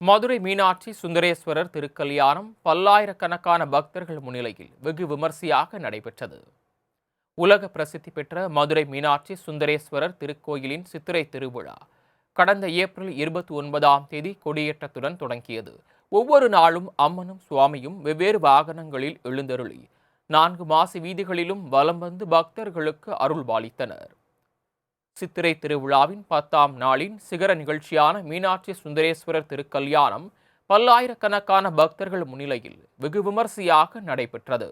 மதுரை மீனாட்சி சுந்தரேஸ்வரர் திருக்கல்யாணம் பல்லாயிரக்கணக்கான பக்தர்கள் முன்னிலையில் வெகு விமர்சையாக நடைபெற்றது. உலக பிரசித்தி பெற்ற மதுரை மீனாட்சி சுந்தரேஸ்வரர் திருக்கோயிலின் சித்திரை திருவிழா கடந்த ஏப்ரல் 29ஆம் தேதி கொடியேற்றத்துடன் தொடங்கியது. ஒவ்வொரு நாளும் அம்மனும் சுவாமியும் வெவ்வேறு வாகனங்களில் எழுந்தருளி 4 மாசி வீதிகளிலும் வலம் வந்து பக்தர்களுக்கு அருள்பாலித்தனர். சித்திரை திருவிழாவின் 10ஆம் நாளின் சிகர நிகழ்ச்சியான மீனாட்சி சுந்தரேஸ்வரர் திருக்கல்யாணம் பல்லாயிரக்கணக்கான பக்தர்கள் முன்னிலையில் வெகு விமர்சையாக நடைபெற்றது.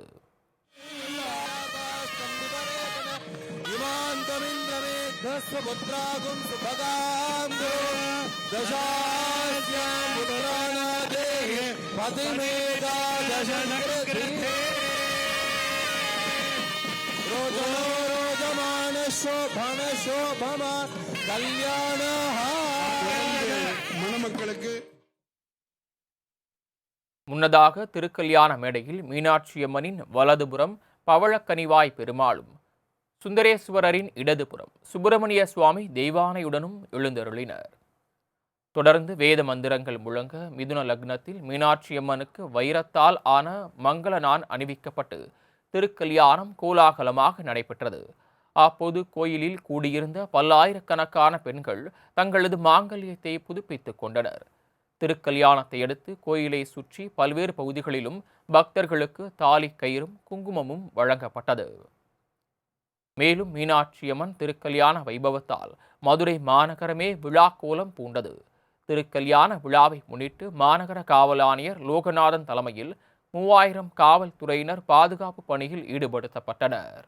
முன்னதாக திருக்கல்யாண மேடையில் மீனாட்சியம்மனின் வலதுபுறம் பவழக்கனிவாய் பெருமாளும், சுந்தரேஸ்வரரின் இடதுபுறம் சுப்பிரமணிய சுவாமி தெய்வானையுடனும் எழுந்தருளினர். தொடர்ந்து வேத மந்திரங்கள் முழங்க மிதுன லக்னத்தில் மீனாட்சியம்மனுக்கு வைரத்தால் ஆன மங்கள நான் அணிவிக்கப்பட்டு திருக்கல்யாணம் கோலாகலமாக நடைபெற்றது. அப்போது கோயிலில் கூடியிருந்த பல்லாயிரக்கணக்கான பெண்கள் தங்களது மாங்கல்யத்தை புதுப்பித்துக் கொண்டனர். திருக்கல்யாணத்தை அடுத்து கோயிலை சுற்றி பல்வேறு பகுதிகளிலும் பக்தர்களுக்கு தாலி கயிறும் குங்குமமும் வழங்கப்பட்டது. மேலும் மீனாட்சியம்மன் திருக்கல்யாண வைபவத்தால் மதுரை மாநகரமே விழா கோலம் பூண்டது. திருக்கல்யாண விழாவை முன்னிட்டு மாநகர காவல் ஆணையர் லோகநாதன் தலைமையில் 3000 காவல்துறையினர் பாதுகாப்பு பணியில் ஈடுபடுத்தப்பட்டனர்.